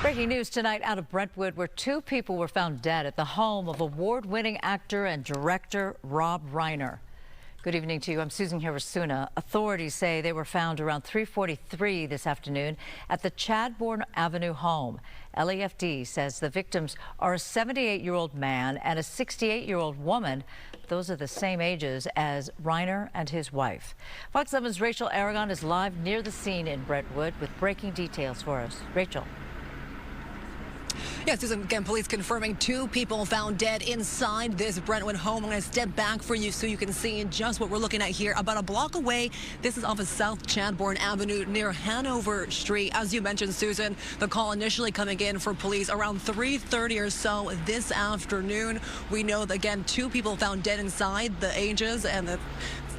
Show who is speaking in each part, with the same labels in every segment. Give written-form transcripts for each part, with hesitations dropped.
Speaker 1: Breaking news tonight out of Brentwood, where two people were found dead at the home of award-winning actor and director Rob Reiner. Good evening to you. I'm Susan Hirasuna. Authorities say they were found around 3:43 this afternoon at the Chadbourne Avenue home. LAFD says the victims are a 78-year-old man and a 68-year-old woman. Those are the same ages as Reiner and his wife. Fox 7's Rachel Aragon is live near the scene in Brentwood with breaking details for us. Rachel.
Speaker 2: Yes, Susan, again, police confirming two people found dead inside this Brentwood home. I'm going to step back for you so you can see just what we're looking at here. About a block away, this is off of South Chadbourne Avenue near Hanover Street. As you mentioned, Susan, the call initially coming in for police around 3:30 or so this afternoon. We know that, again, two people found dead inside, the ages and the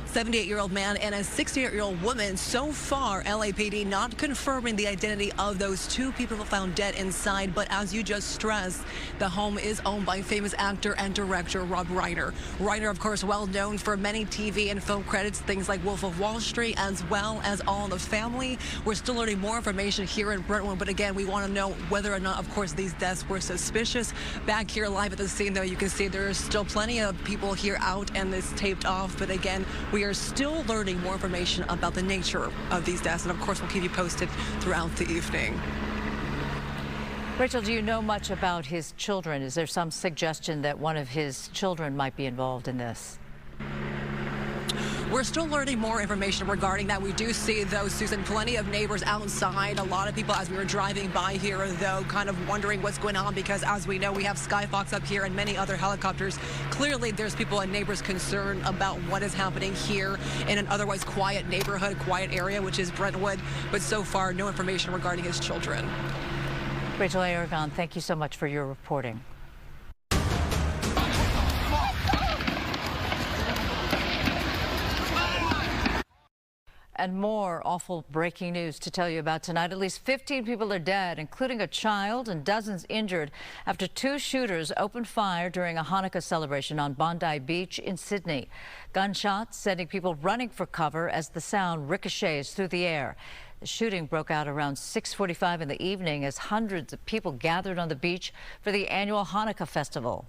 Speaker 2: 78-year-old man and a 68-year-old woman. So far, LAPD not confirming the identity of those two people found dead inside. But as you just stressed, the home is owned by famous actor and director Rob Reiner. Reiner, of course, well known for many TV and film credits, things like Wolf of Wall Street, as well as All in the Family. We're still learning more information here in Brentwood, but again, we want to know whether or not, of course, these deaths were suspicious. Back here live at the scene, though, you can see there's still plenty of people here out and this taped off. But again, we are still learning more information about the nature of these deaths, and of course we'll keep you posted throughout the evening.
Speaker 1: Rachel, do you know much about his children? Is there some suggestion that one of his children might be involved in this?
Speaker 2: We're still learning more information regarding that. We do see, though, Susan, plenty of neighbors outside. A lot of people, as we were driving by here, though, kind of wondering what's going on because, as we know, we have Skyfox up here and many other helicopters. Clearly, there's people and neighbors concerned about what is happening here in an otherwise quiet neighborhood, quiet area, which is Brentwood. But so far, no information regarding his children.
Speaker 1: Rachel Aragon, thank you so much for your reporting. And more awful breaking news to tell you about tonight. At least 15 people are dead, including a child, and dozens injured after two shooters opened fire during a Hanukkah celebration on Bondi Beach in Sydney. Gunshots sending people running for cover as the sound ricochets through the air. The shooting broke out around 6:45 in the evening as hundreds of people gathered on the beach for the annual Hanukkah festival.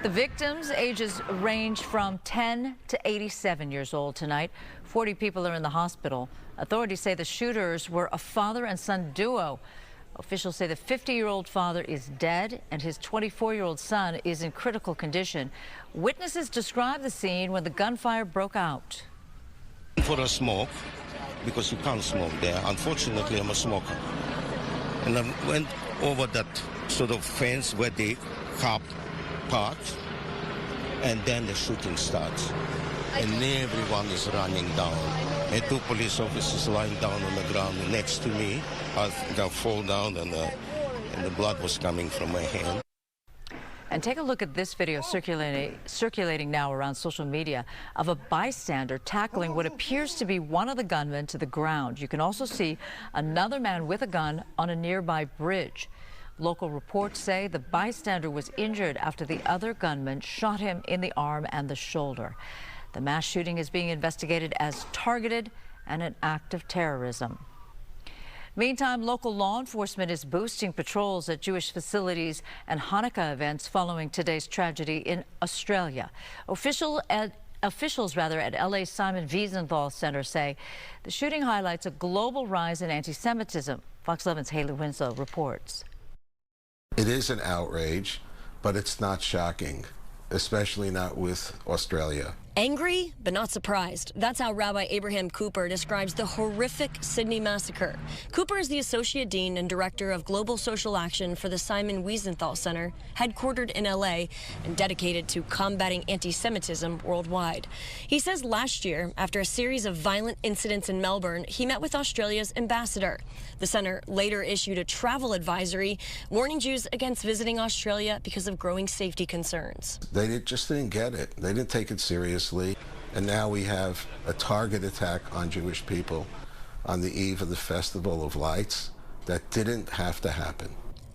Speaker 1: The victims' ages range from 10 to 87 years old tonight. 40 people are in the hospital. Authorities say the shooters were a father and son duo. Officials say the 50-year-old father is dead and his 24-year-old son is in critical condition. Witnesses describe the scene when the gunfire broke out.
Speaker 3: For a smoke, because you can't smoke there. Unfortunately, I'm a smoker. And I went over that sort of fence where the cop parked, and then the shooting starts. And everyone is running down. And two police officers lying down on the ground next to me. I fall down, and the blood was coming from my hand.
Speaker 1: And take a look at this video circulating now around social media of a bystander tackling what appears to be one of the gunmen to the ground. You can also see another man with a gun on a nearby bridge. Local reports say the bystander was injured after the other gunman shot him in the arm and the shoulder. The mass shooting is being investigated as targeted and an act of terrorism. Meantime, local law enforcement is boosting patrols at Jewish facilities and Hanukkah events following today's tragedy in Australia. Officials at LA's Simon Wiesenthal Center say the shooting highlights a global rise in anti-Semitism. Fox 11's Haley Winslow reports.
Speaker 4: It is an outrage, but it's not shocking, especially not with Australia.
Speaker 5: Angry, but not surprised. That's how Rabbi Abraham Cooper describes the horrific Sydney massacre. Cooper is the Associate Dean and Director of Global Social Action for the Simon Wiesenthal Center, headquartered in LA and dedicated to combating anti-Semitism worldwide. He says last year, after a series of violent incidents in Melbourne, he met with Australia's ambassador. The center later issued a travel advisory warning Jews against visiting Australia because of growing safety concerns.
Speaker 4: They just didn't get it. They didn't take it seriously. And now we have a target attack on Jewish people on the eve of the Festival of Lights that didn't have to happen.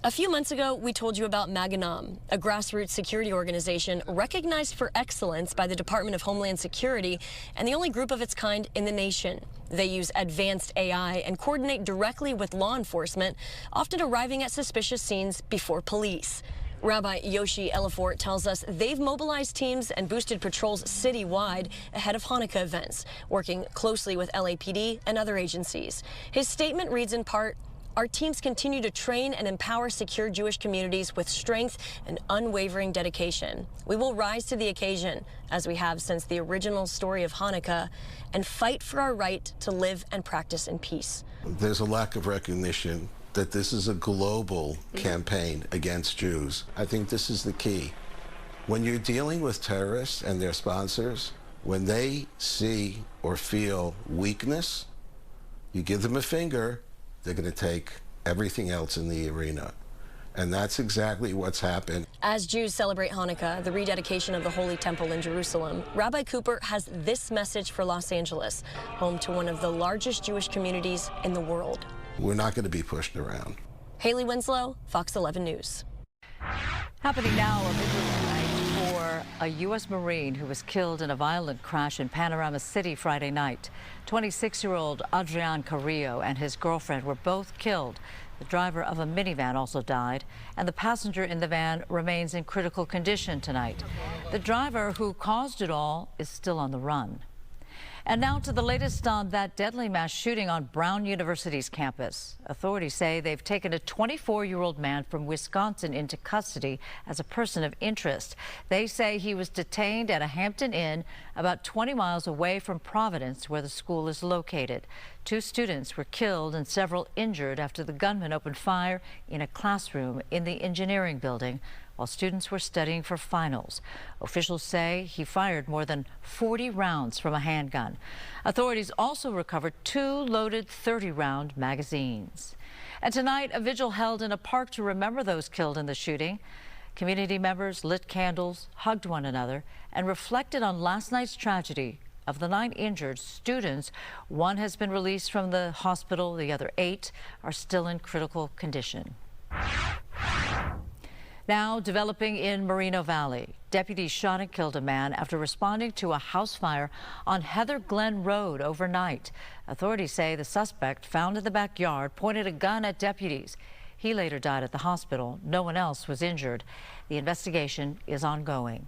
Speaker 5: A few months ago, we told you about Maganam, a grassroots security organization recognized for excellence by the Department of Homeland Security and the only group of its kind in the nation. They use advanced AI and coordinate directly with law enforcement, often arriving at suspicious scenes before police. Rabbi Yoshi Elifort tells us they've mobilized teams and boosted patrols citywide ahead of Hanukkah events, working closely with LAPD and other agencies. His statement reads in part, "Our teams continue to train and empower secure Jewish communities with strength and unwavering dedication. We will rise to the occasion, as we have since the original story of Hanukkah, and fight for our right to live and practice in peace."
Speaker 4: There's a lack of recognition that this is a global campaign against Jews. I think this is the key. When you're dealing with terrorists and their sponsors, when they see or feel weakness, you give them a finger, they're going to take everything else in the arena. And that's exactly what's happened.
Speaker 5: As Jews celebrate Hanukkah, the rededication of the Holy Temple in Jerusalem, Rabbi Cooper has this message for Los Angeles, home to one of the largest Jewish communities in the world.
Speaker 4: We're not going to be pushed around.
Speaker 5: Haley Winslow, Fox 11 News.
Speaker 1: Happening now, a vigil tonight for a U.S. Marine who was killed in a violent crash in Panorama City Friday night. 26-year-old Adrian Carrillo and his girlfriend were both killed. The driver of a minivan also died, and the passenger in the van remains in critical condition tonight. The driver who caused it all is still on the run. And now to the latest on that deadly mass shooting on Brown University's campus. Authorities say they've taken a 24-year-old man from Wisconsin into custody as a person of interest. They say he was detained at a Hampton Inn about 20 miles away from Providence, where the school is located. 2 students were killed and several injured after the gunman opened fire in a classroom in the engineering building while students were studying for finals. Officials say he fired more than 40 rounds from a handgun. Authorities also recovered 2 loaded 30-round magazines. And tonight, a vigil held in a park to remember those killed in the shooting. Community members lit candles, hugged one another, and reflected on last night's tragedy. Of the 9 injured students, 1 has been released from the hospital. The other 8 are still in critical condition. Now, developing in Moreno Valley, deputies shot and killed a man after responding to a house fire on Heather Glen Road overnight. Authorities say the suspect, found in the backyard, pointed a gun at deputies. He later died at the hospital. No one else was injured. The investigation is ongoing.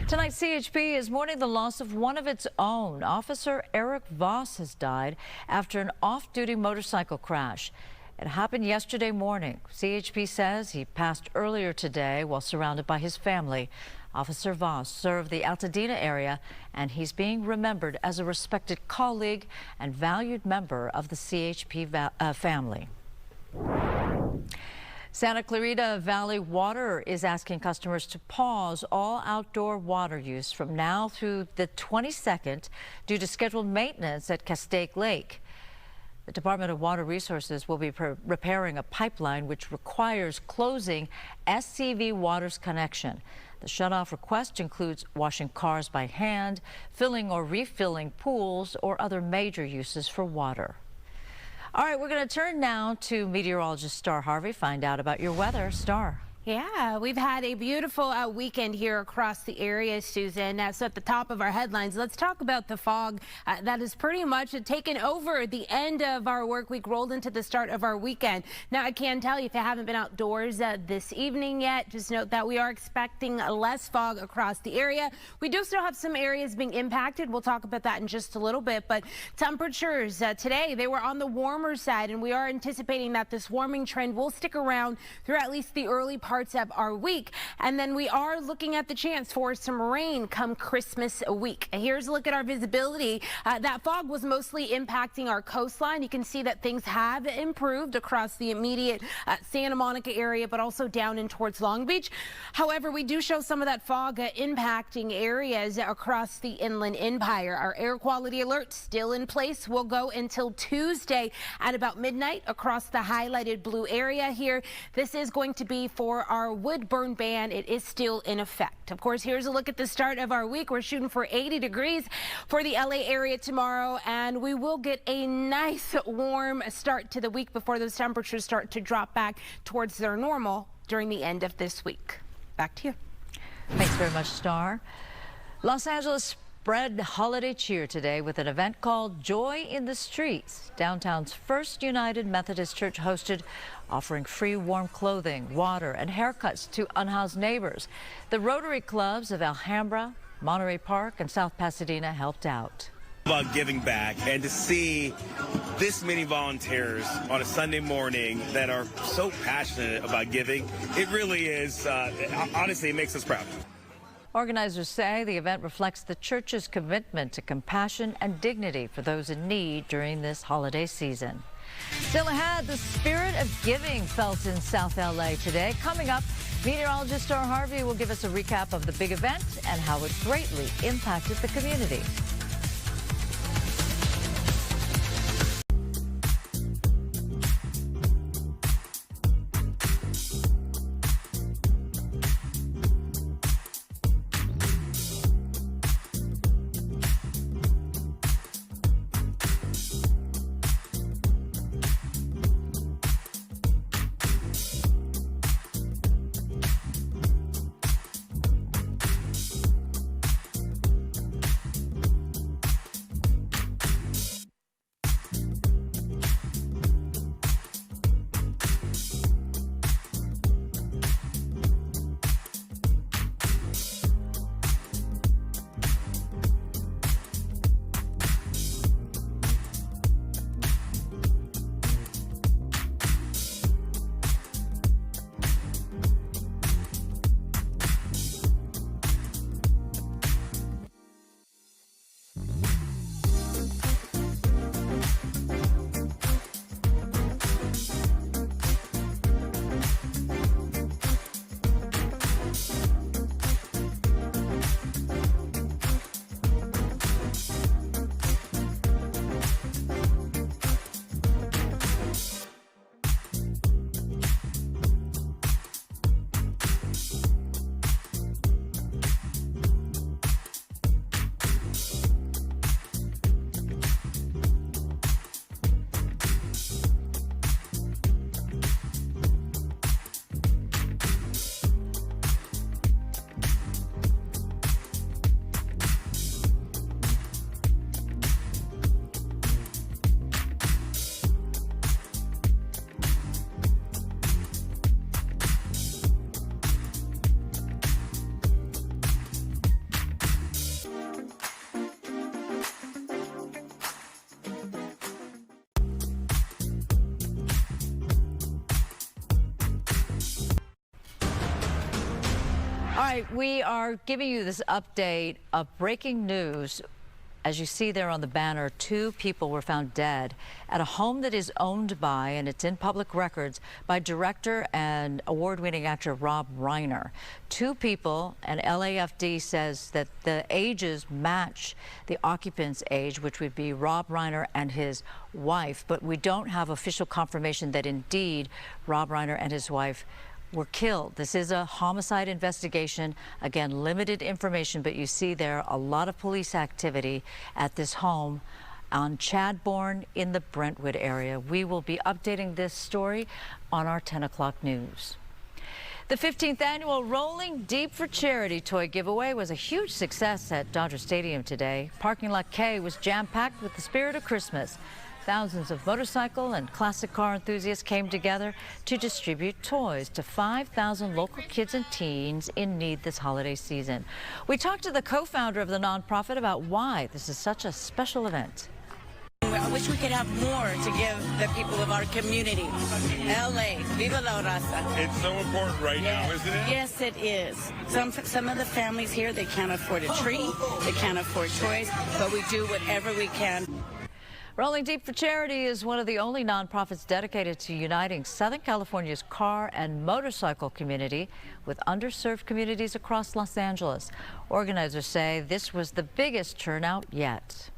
Speaker 1: Tonight, CHP is mourning the loss of one of its own. Officer Eric Voss has died after an off-duty motorcycle crash. It happened yesterday morning. CHP says he passed earlier today while surrounded by his family. Officer Voss served the Altadena area, and he's being remembered as a respected colleague and valued member of the CHP family. Santa Clarita Valley Water is asking customers to pause all outdoor water use from now through the 22nd due to scheduled maintenance at Castaic Lake. The Department of Water Resources will be repairing a pipeline which requires closing SCV Water's connection. The shutoff request includes washing cars by hand, filling or refilling pools, or other major uses for water. All right, we're going to turn now to meteorologist Star Harvey, find out about your weather. Star.
Speaker 6: Yeah, we've had a beautiful weekend here across the area, Susan. So at the top of our headlines, let's talk about the fog that has pretty much taken over the end of our work week, rolled into the start of our weekend. Now, I can tell you, if you haven't been outdoors this evening yet, just note that we are expecting less fog across the area. We do still have some areas being impacted. We'll talk about that in just a little bit. But temperatures today, they were on the warmer side, and we are anticipating that this warming trend will stick around through at least the early parts of our week. And then we are looking at the chance for some rain come Christmas week. Here's a look at our visibility. That fog was mostly impacting our coastline. You can see that things have improved across the immediate Santa Monica area, but also down in towards Long Beach. However, we do show some of that fog impacting areas across the Inland Empire. Our air quality alert still in place. Will go until Tuesday at about midnight across the highlighted blue area here. This is going to be for for our wood burn ban, it is still in effect. Of course, here's a look at the start of our week. We're shooting for 80 degrees for the LA area tomorrow, and we will get a nice warm start to the week before those temperatures start to drop back towards their normal during the end of this week. Back to you.
Speaker 1: Thanks very much, Star. Los Angeles spread holiday cheer today with an event called Joy in the Streets. Downtown's First United Methodist Church hosted, offering free warm clothing, water, and haircuts to unhoused neighbors. The Rotary Clubs of Alhambra, Monterey Park, and South Pasadena helped out.
Speaker 7: About giving back, and to see this many volunteers on a Sunday morning that are so passionate about giving, it really is, honestly, it makes us proud.
Speaker 1: Organizers say the event reflects the church's commitment to compassion and dignity for those in need during this holiday season. Still ahead, the spirit of giving felt in South LA today. Coming up, meteorologist Star Harvey will give us a recap of the big event and how it greatly impacted the community. All right, we are giving you this update of breaking news. As you see there on the banner, 2 people were found dead at a home that is owned by, and it's in public records, by director and award-winning actor Rob Reiner. 2 people, and LAFD says that the ages match the occupant's age, which would be Rob Reiner and his wife. But we don't have official confirmation that indeed Rob Reiner and his wife were killed. This is a homicide investigation. Again, limited information, but you see there a lot of police activity at this home on Chadbourne in the Brentwood area. We will be updating this story on our 10 o'clock news. The 15th annual Rolling Deep for Charity toy giveaway was a huge success at Dodger Stadium today. Parking lot K was jam-packed with the spirit of Christmas. Thousands of motorcycle and classic car enthusiasts came together to distribute toys to 5,000 local kids and teens in need this holiday season. We talked to the co-founder of the nonprofit about why this is such a special event.
Speaker 8: I wish we could have more to give the people of our community. LA, viva la raza.
Speaker 7: It's so important right now, isn't it?
Speaker 8: Yes, it is. Some of the families here, they can't afford a tree, they can't afford toys, but we do whatever we can.
Speaker 1: Rolling Deep for Charity is one of the only nonprofits dedicated to uniting Southern California's car and motorcycle community with underserved communities across Los Angeles. Organizers say this was the biggest turnout yet.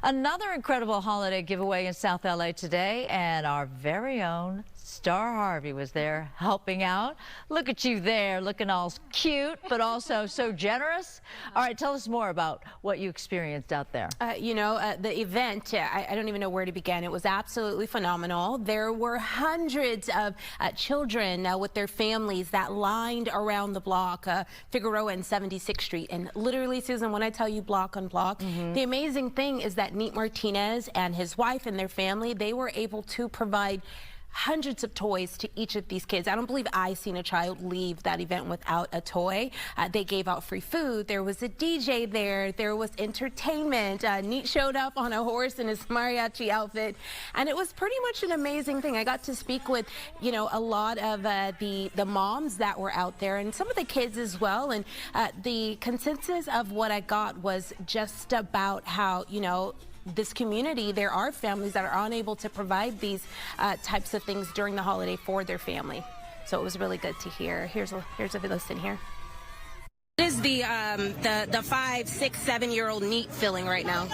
Speaker 1: Another incredible holiday giveaway in South LA today, and our very own Star Harvey was there helping out. Look at you there, looking all cute, but also so generous. All right, tell us more about what you experienced out there.
Speaker 6: The event, I don't even know where to begin. It was absolutely phenomenal. There were hundreds of children with their families that lined around the block, Figueroa and 76th Street. And literally, Susan, when I tell you block on block, the amazing thing is that Neat Martinez and his wife and their family, they were able to provide hundreds of toys to each of these kids. I don't believe I've seen a child leave that event without a toy. They gave out free food. There was a DJ there. There was entertainment. Neat showed up on a horse in his mariachi outfit. And it was pretty much an amazing thing. I got to speak with, a lot of the moms that were out there and some of the kids as well. And the consensus of what I got was just about how, this community, there are families that are unable to provide these types of things during the holiday for their family. So it was really good to hear. Here's a listen here. What is the 5, 6, 7-year-old Neat feeling right now?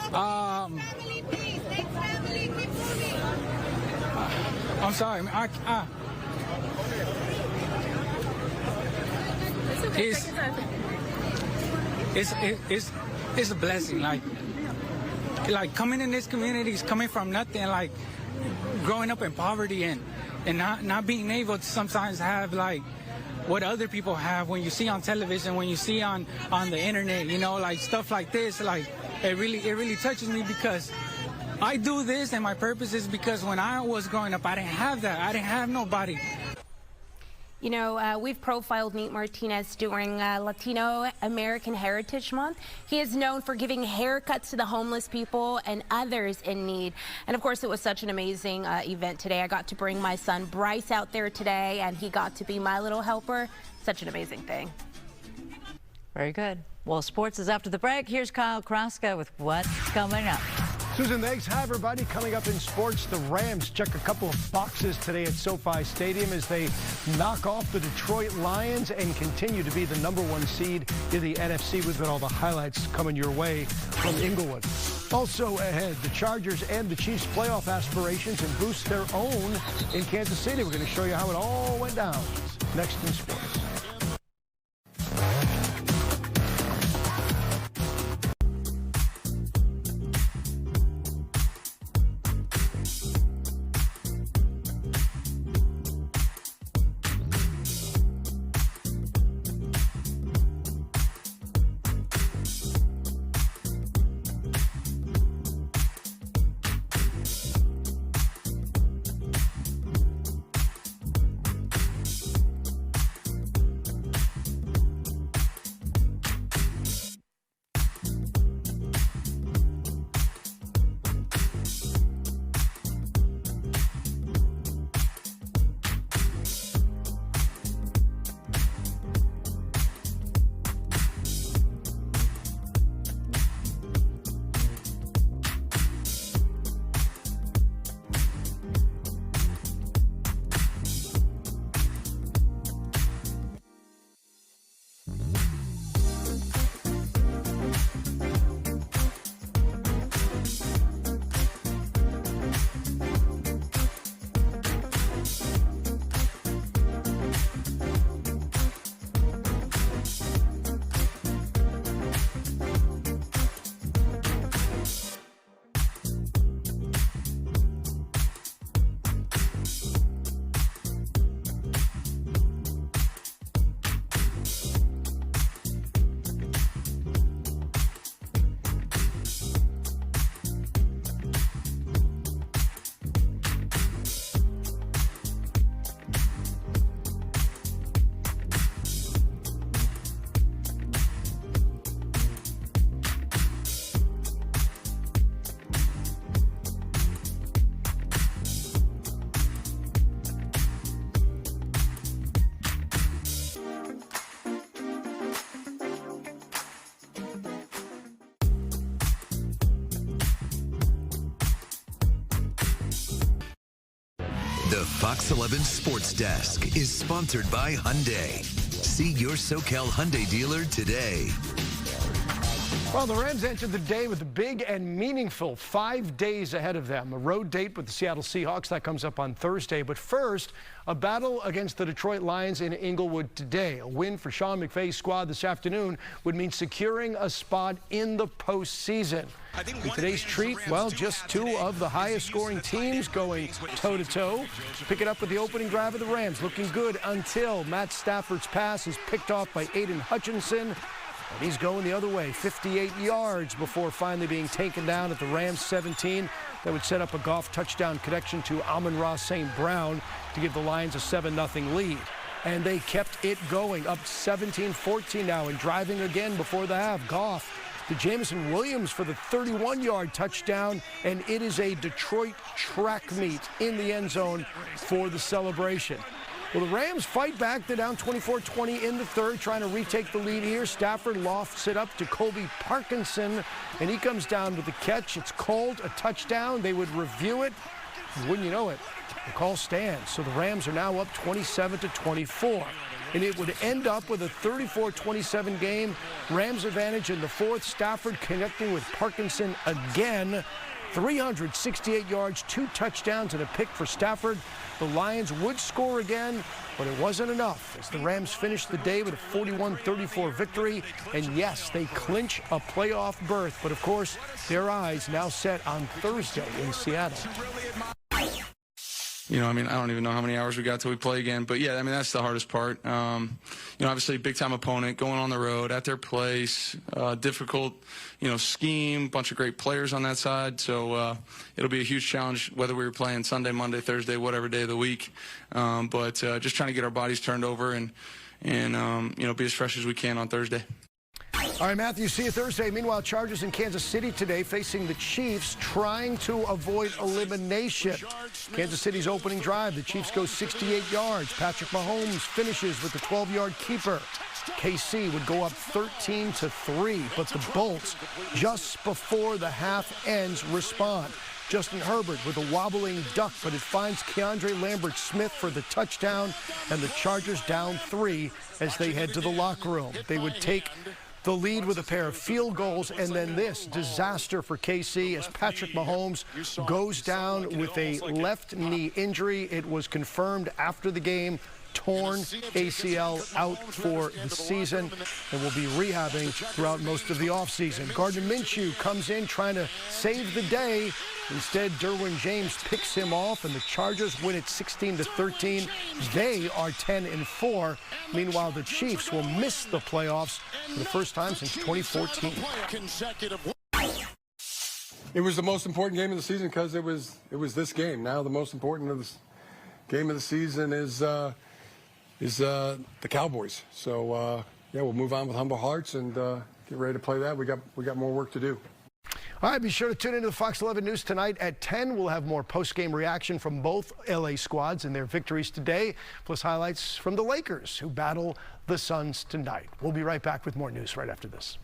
Speaker 9: I'm sorry. It's a blessing. Like coming in this community is coming from nothing, like growing up in poverty and not being able to sometimes have like what other people have when you see on television, when you see on the internet, like stuff like this, like it really touches me because I do this and my purpose is because when I was growing up, I didn't have that. I didn't have nobody.
Speaker 6: We've profiled Neat Martinez during Latino American Heritage Month. He is known for giving haircuts to the homeless people and others in need. And of course, it was such an amazing event today. I got to bring my son Bryce out there today, and he got to be my little helper. Such an amazing thing.
Speaker 1: Very good. Well, sports is after the break. Here's Kyle Kraska with what's coming up.
Speaker 10: Susan, thanks. Hi, everybody. Coming up in sports, the Rams check a couple of boxes today at SoFi Stadium as they knock off the Detroit Lions and continue to be the #1 seed in the NFC. We've got all the highlights coming your way from Inglewood. Also ahead, the Chargers and the Chiefs playoff aspirations and boost their own in Kansas City. We're going to show you how it all went down next in sports.
Speaker 11: The Fox 11 Sports Desk is sponsored by Hyundai. See your SoCal Hyundai dealer today.
Speaker 10: Well, the Rams entered the day with a big and meaningful 5 days ahead of them. A road date with the Seattle Seahawks. That comes up on Thursday. But first, a battle against the Detroit Lions in Inglewood today. A win for Sean McVay's squad this afternoon would mean securing a spot in the postseason. In today's treat, well, just two of the highest scoring teams going toe-to-toe. Pick it up with the opening drive of the Rams. Looking good until Matt Stafford's pass is picked off by Aiden Hutchinson. And he's going the other way, 58 yards before finally being taken down at the Rams 17. That would set up a Goff touchdown connection to Amon-Ra St. Brown to give the Lions a 7-0 lead. And they kept it going, up 17-14 now and driving again before the half. Goff to Jameson Williams for the 31-yard touchdown, and it is a Detroit track meet in the end zone for the celebration. Well, the Rams fight back. They're down 24-20 in the third, trying to retake the lead here. Stafford lofts it up to Colby Parkinson, and he comes down with the catch. It's called a touchdown. They would review it. And wouldn't you know it, the call stands. So the Rams are now up 27-24. And it would end up with a 34-27 game. Rams advantage in the fourth. Stafford connecting with Parkinson again. 368 yards, 2 touchdowns, and a pick for Stafford. The Lions would score again, but it wasn't enough as the Rams finished the day with a 41-34 victory. And yes, they clinch a playoff berth, but of course, their eyes now set on Thursday in Seattle.
Speaker 12: You know, I mean, I don't even know how many hours we got till we play again. But, yeah, I mean, that's the hardest part. You know, obviously, big-time opponent, going on the road, at their place, difficult, you know, scheme, bunch of great players on that side. So it'll be a huge challenge whether we were playing Sunday, Monday, Thursday, whatever day of the week. But just trying to get our bodies turned over and you know, be as fresh as we can on Thursday.
Speaker 10: All right, Matthew, see you Thursday. Meanwhile, Chargers in Kansas City today facing the Chiefs, trying to avoid elimination. Kansas City's opening drive, the Chiefs go 68 yards. Patrick Mahomes finishes with the 12-yard keeper. KC would go up 13-3, but the Bolts, just before the half ends, respond. Justin Herbert with a wobbling duck, but it finds Keandre Lambert-Smith for the touchdown, and the Chargers down 3 as they head to the locker room. They would take the lead with a pair of field goals, and then this disaster for KC as Patrick Mahomes goes down with a left knee injury. It was confirmed after the game. Torn ACL, out for the season, and will be rehabbing throughout most of the offseason. Gardner Minshew comes in trying to save the day. Instead, Derwin James picks him off, and the Chargers win it 16-13. They are 10-4. Meanwhile, the Chiefs will miss the playoffs for the first time since 2014.
Speaker 13: It was the most important game of the season because it was this game. Now the most important of the game of the season is the Cowboys. So yeah, we'll move on with humble hearts and get ready to play that. We got more work to do.
Speaker 10: All right, be sure to tune into the Fox 11 News tonight at 10. We'll have more post-game reaction from both LA squads and their victories today, plus highlights from the Lakers, who battle the Suns tonight. We'll be right back with more news right after this.